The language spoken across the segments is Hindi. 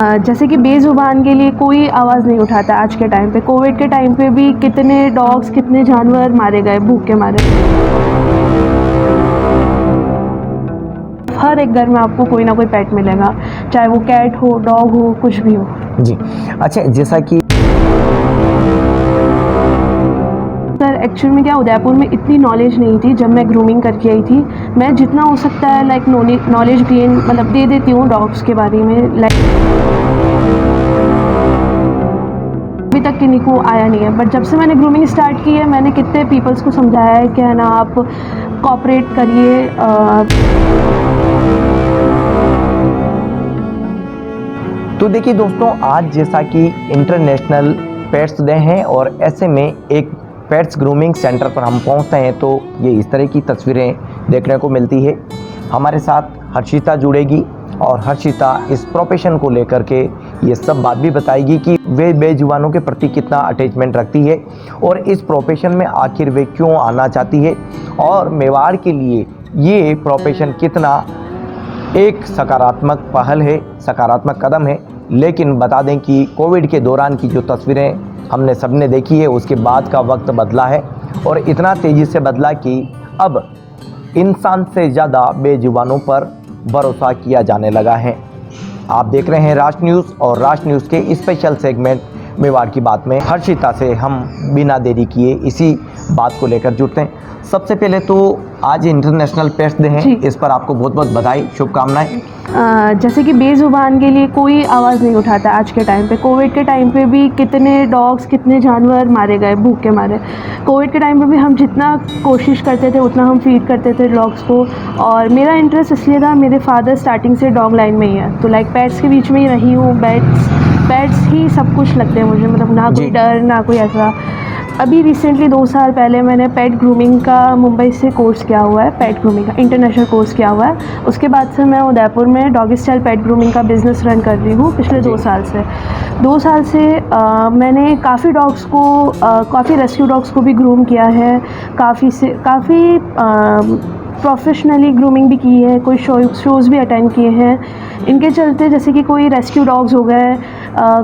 जैसे कि बेजुबान के लिए कोई आवाज़ नहीं उठाता आज के टाइम पे। कोविड के टाइम पे भी कितने डॉग्स, कितने जानवर मारे गए भूख के मारे। हर एक घर में आपको कोई ना कोई पेट मिलेगा, चाहे वो कैट हो, डॉग हो, कुछ भी हो। जी अच्छा, जैसा कि सर एक्चुअल में क्या, उदयपुर में इतनी नॉलेज नहीं थी जब मैं ग्रूमिंग करके आई थी। मैं जितना हो सकता है लाइक नॉलेज गेन मतलब दे देती हूँ डॉग्स के बारे में। लाइक अभी तक किन्हीं को आया नहीं है, बट जब से मैंने ग्रूमिंग स्टार्ट की है मैंने कितने पीपल्स को समझाया है कि है ना आप कोऑपरेट करिए। तो देखिए दोस्तों, आज जैसा कि इंटरनेशनल पेट्स डे है और ऐसे में एक पेट्स ग्रूमिंग सेंटर पर हम पहुंचते हैं तो ये इस तरह की तस्वीरें देखने को मिलती है। हमारे साथ हर्षिता जुड़ेगी और हर्षिता इस प्रोफेशन को लेकर के ये सब बात भी बताएगी कि वे बेजुबानों के प्रति कितना अटैचमेंट रखती है और इस प्रोफेशन में आखिर वे क्यों आना चाहती है और मेवाड़ के लिए ये प्रोफेशन कितना एक सकारात्मक पहल है, सकारात्मक कदम है। लेकिन बता दें कि कोविड के दौरान की जो तस्वीरें हमने सबने देखी है उसके बाद का वक्त बदला है और इतना तेज़ी से बदला कि अब इंसान से ज़्यादा बेजुबानों पर भरोसा किया जाने लगा है। आप देख रहे हैं राष्ट्र न्यूज़ और राष्ट्र न्यूज़ के स्पेशल सेगमेंट मेवाड़ की बात में हर्षिता से हम बिना देरी किए इसी बात को लेकर जुड़ते हैं। सबसे पहले तो आज इंटरनेशनल पेट्स डे है, इस पर आपको बहुत बहुत बधाई, शुभकामनाएं। जैसे कि बेजुबान के लिए कोई आवाज़ नहीं उठाता आज के टाइम पे। कोविड के टाइम पे भी कितने डॉग्स, कितने जानवर मारे गए भूख के मारे। कोविड के टाइम पे भी हम जितना कोशिश करते थे उतना हम फीड करते थे डॉग्स को। और मेरा इंटरेस्ट इसलिए था, मेरे फादर स्टार्टिंग से डॉग लाइन में ही है, तो लाइक पेट्स के बीच में ही रही हूँ। पेट्स ही सब कुछ लगते हैं मुझे, मतलब ना कोई डर ना कोई ऐसा। अभी रिसेंटली 2 साल पहले मैंने पेट ग्रूमिंग का मुंबई से कोर्स किया हुआ है, पेट ग्रूमिंग का इंटरनेशनल कोर्स किया हुआ है। उसके बाद से मैं उदयपुर में डॉगी स्टाइल पेट ग्रूमिंग का बिज़नेस रन कर रही हूँ पिछले 2 साल से। 2 साल से मैंने काफ़ी डॉग्स को, काफ़ी रेस्क्यू डॉग्स को भी ग्रूम किया है। काफ़ी प्रोफेशनली ग्रूमिंग भी की है, कोई शोज़ भी अटेंड किए हैं। इनके चलते जैसे कि कोई रेस्क्यू डॉग्स हो गए,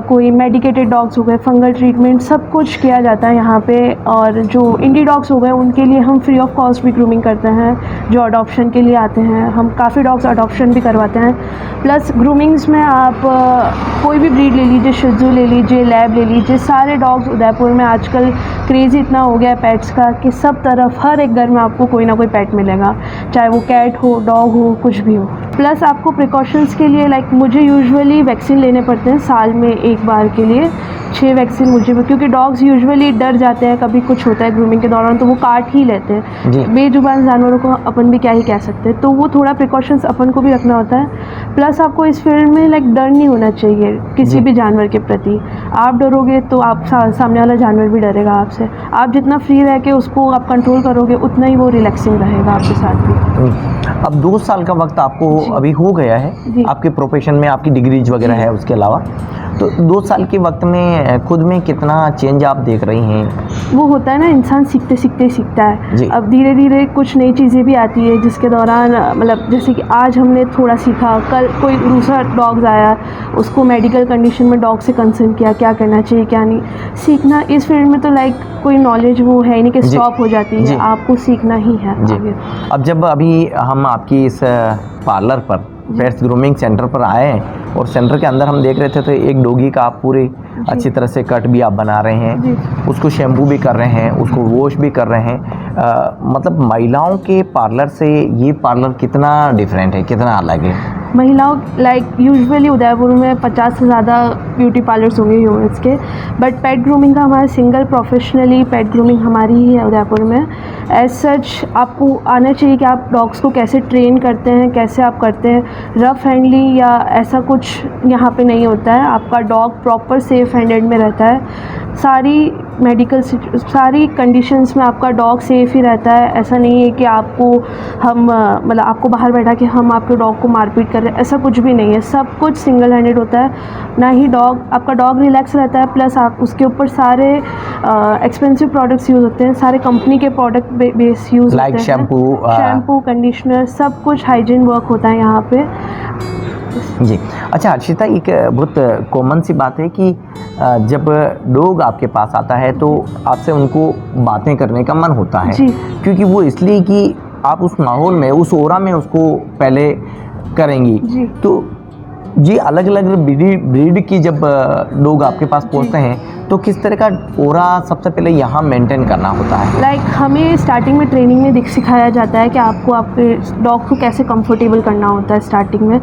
कोई मेडिकेटेड डॉग्स हो गए, फंगल ट्रीटमेंट सब कुछ किया जाता है यहाँ पे। और जो इंडी डॉग्स हो गए उनके लिए हम फ्री ऑफ कॉस्ट भी ग्रूमिंग करते हैं, जो अडॉप्शन के लिए आते हैं। हम काफ़ी डॉग्स अडॉप्शन भी करवाते हैं। प्लस ग्रूमिंग्स में आप कोई भी ब्रीड ले लीजिए, शिजू ले लीजिए, लैब ले लीजिए, सारे डॉग्स उदयपुर में आजकल क्रेज़ इतना हो गया है पेट्स का कि सब तरफ हर एक घर में आपको कोई ना कोई पेट मिलेगा, चाहे वो कैट हो, डॉग हो, कुछ भी हो। प्लस आपको प्रिकॉशंस के लिए लाइक मुझे यूजुअली वैक्सीन लेने पड़ते हैं साल में एक बार के लिए। 6 वैक्सीन मुझे, क्योंकि डॉग्स यूजुअली डर जाते हैं, कभी कुछ होता है ग्रूमिंग के दौरान तो वो काट ही लेते हैं। बेजुबान जानवरों को अपन भी क्या ही कह सकते हैं, तो वो थोड़ा प्रिकॉशंस अपन को भी रखना होता है। प्लस आपको इस फील्ड में लाइक डर नहीं होना चाहिए किसी भी जानवर के प्रति। आप डरोगे तो आप सामने वाला जानवर भी डरेगा आपसे। आप जितना फ्री रह के उसको आप कंट्रोल करोगे उतना ही वो रिलैक्सिंग रहेगा आपके साथ भी। अब 2 साल का वक्त आपको अभी हो गया है आपके प्रोफेशन में, आपकी डिग्रीज वगैरह है उसके अलावा, तो 2 साल के वक्त में खुद में कितना चेंज आप देख रही हैं? वो होता है ना, इंसान सीखते सीखते सीखता है। अब धीरे धीरे कुछ नई चीज़ें भी आती है जिसके दौरान मतलब जैसे कि आज हमने थोड़ा सीखा, कल कोई दूसरा डॉग्स आया, उसको मेडिकल कंडीशन में डॉग से कंसर्न किया, क्या करना चाहिए क्या नहीं। सीखना इस फील्ड में तो लाइक कोई नॉलेज वो है नहीं कि स्टॉप हो जाती है, आपको सीखना ही है आगे। अब जब अभी हम आपकी इस पार्लर पर, पेट्स ग्रूमिंग सेंटर पर आए हैं और सेंटर के अंदर हम देख रहे थे तो एक डॉगी का आप पूरी अच्छी तरह से कट भी आप बना रहे हैं, उसको शैम्पू भी कर रहे हैं, उसको वॉश भी कर रहे हैं। मतलब महिलाओं के पार्लर से ये पार्लर कितना डिफरेंट है, कितना अलग है? महिलाओं लाइक यूजुअली उदयपुर में 50 से ज़्यादा ब्यूटी पार्लर्स होंगे ह्यूमन्स के, बट पेट ग्रूमिंग का हमारा सिंगल प्रोफेशनली पेट ग्रूमिंग हमारी ही है उदयपुर में। एज सच आपको आना चाहिए कि आप डॉग्स को कैसे ट्रेन करते हैं, कैसे आप करते हैं। रफ हैंडली या ऐसा कुछ यहाँ पे नहीं होता है। आपका डॉग प्रॉपर सेफ हैंडेड में रहता है। सारी कंडीशंस में आपका डॉग सेफ़ ही रहता है। ऐसा नहीं है कि आपको हम मतलब आपको बाहर बैठा के हम आपके डॉग को मारपीट कर रहे हैं, ऐसा कुछ भी नहीं है। सब कुछ सिंगल हैंडेड होता है। ना ही आपका डॉग रिलैक्स रहता है, प्लस आप उसके ऊपर सारे एक्सपेंसिव प्रोडक्ट्स यूज़ होते हैं, सारे कंपनी के प्रोडक्ट बेस यूज़ होते हैं, शैम्पू, कंडीशनर, सब कुछ हाइजीन वर्क होता है यहाँ पे। डिजीज़। जी। अच्छा हर्षिता, एक बहुत कॉमन सी बात है कि जब डॉग आपके पास आता है तो आपसे उनको बातें करने का मन होता है, जी। क्योंकि वो इसलिए कि आप उस माहौल में, उस ओरा में उसको पहले करेंगी। जी। तो ये अलग अलग ब्रीड की जब लोग आपके पास पहुंचते हैं तो किस तरह का ओरा सबसे पहले यहाँ मेंटेन करना होता है? लाइक हमें स्टार्टिंग में ट्रेनिंग में सिखाया जाता है कि आपको आपके डॉग को कैसे कंफर्टेबल करना होता है। स्टार्टिंग में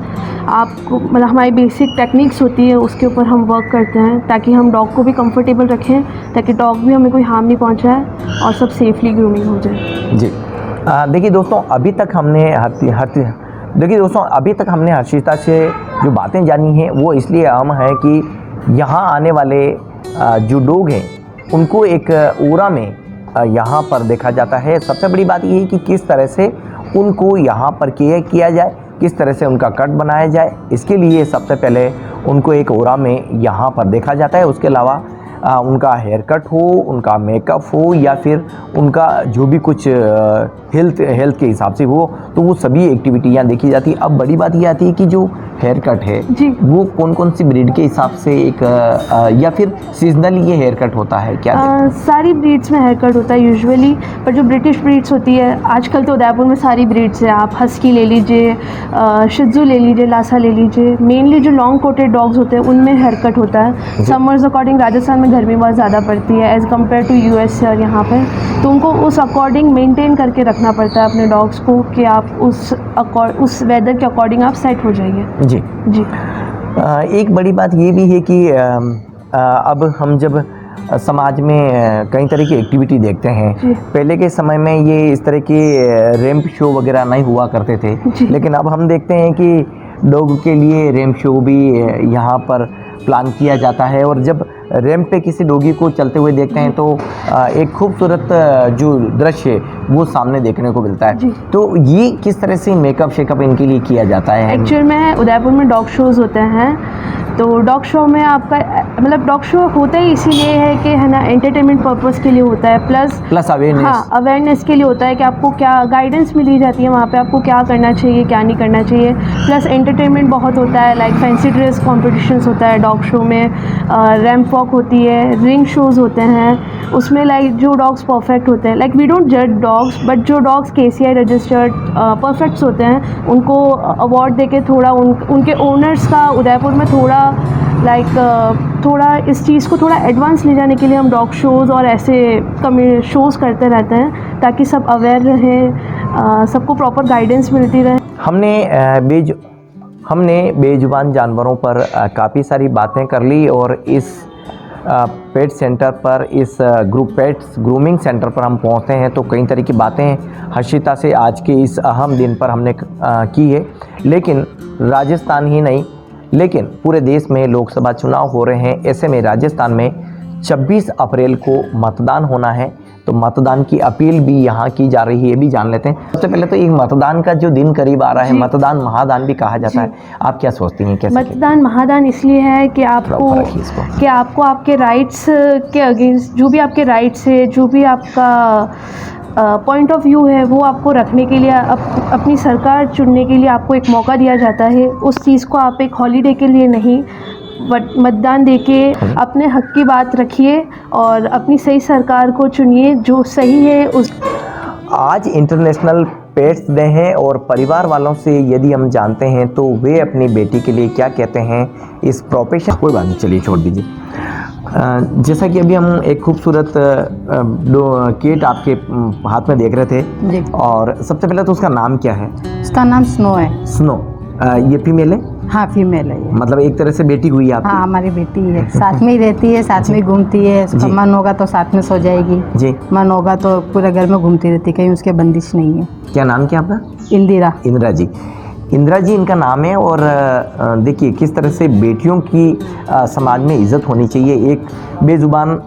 आपको मतलब हमारी बेसिक टेक्निक्स होती है, उसके ऊपर हम वर्क करते हैं ताकि हम डॉग को भी कंफर्टेबल रखें, ताकि डॉग भी हमें कोई हार्म नहीं पहुंचाए और सब सेफली ग्रूमिंग हो जाए। जी। देखिए दोस्तों, अभी तक हमने हर्षिता से जो बातें जानी हैं वो इसलिए अहम है कि यहाँ आने वाले जो लोग हैं उनको एक ओरा में यहाँ पर देखा जाता है। सबसे बड़ी बात ये है कि किस तरह से उनको यहाँ पर केयर किया जाए, किस तरह से उनका कट बनाया जाए, इसके लिए सबसे पहले उनको एक ओरा में यहाँ पर देखा जाता है। उसके अलावा उनका हेयर कट हो, उनका मेकअप हो या फिर उनका जो भी कुछ हेल्थ के हिसाब से हो, तो वो सभी एक्टिविटी यहाँ देखी जाती है। अब बड़ी बात ये आती है कि जो हेयर कट है जी। वो कौन कौन सी ब्रीड के हिसाब से एक या फिर सीजनली ये हेयर कट होता है क्या? सारी ब्रीड्स में हेयर कट होता है यूजुअली, पर जो ब्रिटिश ब्रीड्स होती है आजकल तो उदयपुर में सारी ब्रीड्स है। आप हस्की ले लीजिए, शिज़ू ले लीजिए, लासा ले लीजिए। मेनली जो लॉन्ग कोटेड डॉग्स होते हैं उनमें हेयर कट होता है। समर्स अकॉर्डिंग राजस्थान में गर्मी बहुत ज़्यादा पड़ती है एज़ कम्पेयर टू US और यहाँ पर, तो उनको उस अकॉर्डिंग मेंटेन करके रखना पड़ता है अपने डॉग्स को कि आप उस वेदर के अकॉर्डिंग आप सेट हो जाइए। जी। जी। एक बड़ी बात ये भी है कि अब हम जब समाज में कई तरह की एक्टिविटी देखते हैं, पहले के समय में ये इस तरह के रैंप शो वगैरह नहीं हुआ करते थे, लेकिन अब हम देखते हैं कि डॉग के लिए रैंप शो भी यहाँ पर प्लान किया जाता है। और जब रैंप पे किसी डॉगी को चलते हुए देखते हैं तो एक खूबसूरत जो दृश्य है वो सामने देखने को मिलता है। तो ये किस तरह से मेकअप शेकअप इनके लिए किया जाता है? एक्चुअल में उदयपुर में डॉग शोज़ होते हैं, तो डॉग शो में आपका मतलब डॉग शो होता ही इसीलिए है कि है ना, एंटरटेनमेंट पर्पस के लिए होता है, प्लस अवेयरनेस। हाँ, अवेयरनेस के लिए होता है कि आपको क्या गाइडेंस मिली जाती है वहाँ पे, आपको क्या करना चाहिए क्या नहीं करना चाहिए। प्लस एंटरटेनमेंट बहुत होता है, लाइक फैंसी ड्रेस कॉम्पिटिशन्स होता है डॉग शो में, रैंप वॉक होती है, रिंग शोज़ होते हैं। उसमें लाइक जो डॉग्स परफेक्ट होते हैं, लाइक वी डोंट जज डॉग्स, बट जो डॉग्स KCI रजिस्टर्ड परफेक्ट्स होते हैं उनको अवार्ड देके थोड़ा उनके ओनर्स का उदयपुर में थोड़ा थोड़ा इस चीज़ को थोड़ा एडवांस ले जाने के लिए हम डॉग शोज़ और ऐसे शोज़ करते रहते हैं ताकि सब अवेयर रहें, सबको प्रॉपर गाइडेंस मिलती रहे। हमने बेजुबान जानवरों पर काफ़ी सारी बातें कर ली और इस पेट सेंटर पर, इस ग्रुप पेट्स ग्रूमिंग सेंटर पर हम पहुंचते हैं तो कई तरह की बातें हर्षिता से आज के इस अहम दिन पर हमने की है। लेकिन राजस्थान ही नहीं, लेकिन पूरे देश में लोकसभा चुनाव हो रहे हैं। ऐसे में राजस्थान में 26 अप्रैल को मतदान होना है, तो मतदान की अपील भी यहाँ की जा रही है, ये भी जान लेते हैं। सबसे पहले तो एक मतदान का जो दिन करीब आ रहा है, मतदान महादान भी कहा जाता है, आप क्या सोचती हैं कैसे? मतदान महादान इसलिए है कि आपको आपके राइट्स के अगेंस्ट जो भी आपके राइट्स है, जो भी आपका पॉइंट ऑफ व्यू है, वो आपको रखने के लिए अपनी सरकार चुनने के लिए आपको एक मौका दिया जाता है। उस चीज़ को आप एक हॉलीडे के लिए नहीं, बट मतदान देके अपने हक की बात रखिए और अपनी सही सरकार को चुनिए जो सही है। आज इंटरनेशनल पेट्स डे है और परिवार वालों से यदि हम जानते हैं तो वे अपनी बेटी के लिए क्या कहते हैं इस प्रोफेशन, कोई बात नहीं, चलिए छोड़ दीजिए। जैसा कि अभी हम एक खूबसूरत केट आपके हाथ में देख रहे थे जी। और सबसे पहले तो उसका नाम क्या है? उसका नाम स्नो है। स्नो, ये फीमेल है? हाँ, फीमेल है ये। मतलब एक तरह से बेटी हुई आपकी? हाँ, हमारी बेटी है, साथ में ही रहती है, साथ में घूमती है। उसका मन होगा तो साथ में सो जाएगी जी, मन होगा तो पूरे घर में घूमती रहती है, कहीं उसके बंदिश नहीं है। क्या नाम क्या आपका? इंदिरा। इंदिरा जी, इंदिरा जी इनका नाम है। और देखिए किस तरह से बेटियों की समाज में इज्जत होनी चाहिए, एक बेजुबान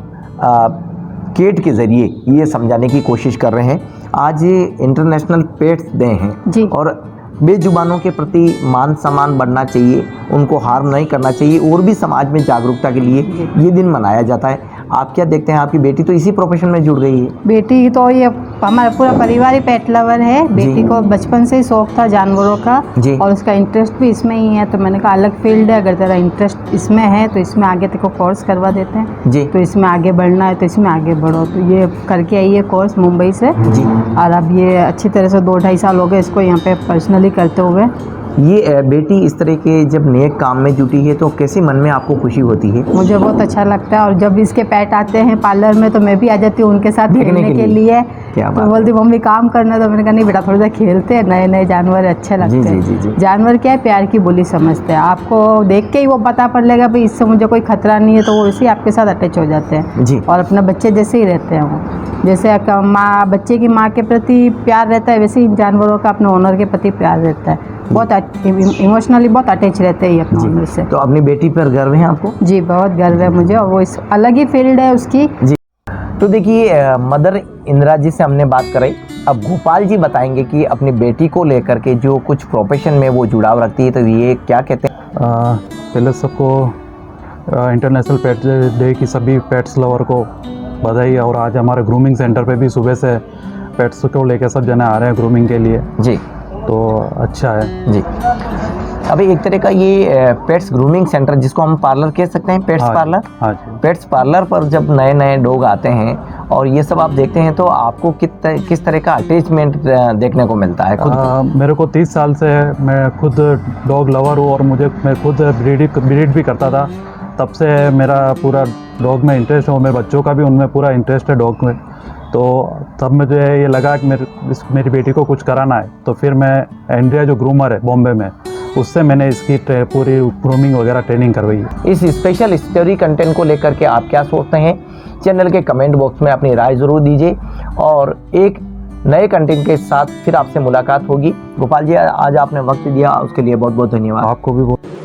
केट के ज़रिए ये समझाने की कोशिश कर रहे हैं। आज इंटरनेशनल पेट्स डे हैं जी। और बेजुबानों के प्रति मान सम्मान बढ़ना चाहिए, उनको हार्म नहीं करना चाहिए और भी समाज में जागरूकता के लिए ये दिन मनाया जाता है। आप क्या देखते हैं, आपकी बेटी तो इसी प्रोफेशन में जुड़ गई है? बेटी तो ये हमारा पूरा परिवार ही पेट लवर है। बेटी को बचपन से ही शौक था जानवरों का जी। और उसका इंटरेस्ट भी इसमें ही है, तो मैंने कहा अलग फील्ड है, अगर तेरा इंटरेस्ट इसमें है तो इसमें आगे तेरे को कोर्स करवा देते हैं। जी। तो इसमें आगे बढ़ना है तो इसमें आगे बढ़ो। तो ये करके आई है कोर्स मुंबई से जी। और अब ये अच्छी तरह से 2-2.5 साल हो गए इसको यहाँ पे पर्सनली करते हुए। ये बेटी इस तरह के जब नेक काम में जुटी है तो कैसे मन में आपको खुशी होती है? मुझे बहुत अच्छा लगता है और जब इसके पेट आते हैं पार्लर में तो मैं भी आ जाती हूँ उनके साथ देखने खेलने के के लिए। लिए। क्या तो बात बोलती मम्मी काम करना है, तो मैंने कहा नहीं बेटा थोड़ा सा खेलते हैं, नए नए जानवर अच्छे लगते जी, हैं। जी, जी। जानवर क्या है, प्यार की बोली समझते हैं। आपको देख के ही वो पता पड़ लेगा भाई इससे मुझे कोई खतरा नहीं है, तो वो इसी आपके साथ अटैच हो जाते हैं जी। और अपने बच्चे जैसे ही रहते हैं वो। जैसे माँ बच्चे की माँ के प्रति प्यार रहता है वैसे ही जानवरों का अपने ओनर के प्रति प्यार रहता है। बहुत इमोशनली बहुत अटैच रहते हैं ये अपने ओनर से। तो अपनी बेटी पर गर्व है आपको? जी बहुत गर्व है मुझे, और वो इस अलग ही फील्ड है उसकी। जी। तो देखिए मदर इंदिरा जी से हमने बात कराई, अब गोपाल जी बताएंगे कि अपनी बेटी को लेकर के जो कुछ प्रोफेशन में वो जुड़ाव रखती है, तो ये क्या कहते हैं? पहले सबको इंटरनेशनल पेट डे की सभी पेट्स लवर को बधाई। और आज हमारे ग्रूमिंग सेंटर पे भी सुबह से पेट्स को लेकर सब जने आ रहे हैं ग्रूमिंग के लिए, जी। तो अच्छा है जी। अभी एक तरह का ये पेट्स ग्रूमिंग सेंटर, जिसको हम पार्लर कह सकते हैं, पेट्स हाँ जी, पार्लर। हाँ जी। पेट्स पार्लर पर जब नए नए डॉग आते हैं और ये सब आप देखते हैं, तो आपको किस तरह का अटैचमेंट देखने को मिलता है खुद? मेरे को 30 साल से मैं खुद डॉग लवर हूँ और मैं खुद ब्रीड भी करता था। तब से मेरा पूरा डॉग में इंटरेस्ट है और मेरे बच्चों का भी उनमें पूरा इंटरेस्ट है डॉग में। तो तब मुझे ये लगा कि मेरी बेटी को कुछ कराना है, तो फिर मैं एंड्रिया जो ग्रूमर है बॉम्बे में, उससे मैंने इसकी पूरी ग्रूमिंग वगैरह ट्रेनिंग करवाई है। इस स्पेशल स्टोरी कंटेंट को लेकर के आप क्या सोचते हैं? चैनल के कमेंट बॉक्स में अपनी राय ज़रूर दीजिए और एक नए कंटेंट के साथ फिर आपसे मुलाकात होगी। गोपाल जी, आज आपने वक्त दिया उसके लिए बहुत बहुत धन्यवाद। आपको भी बहुत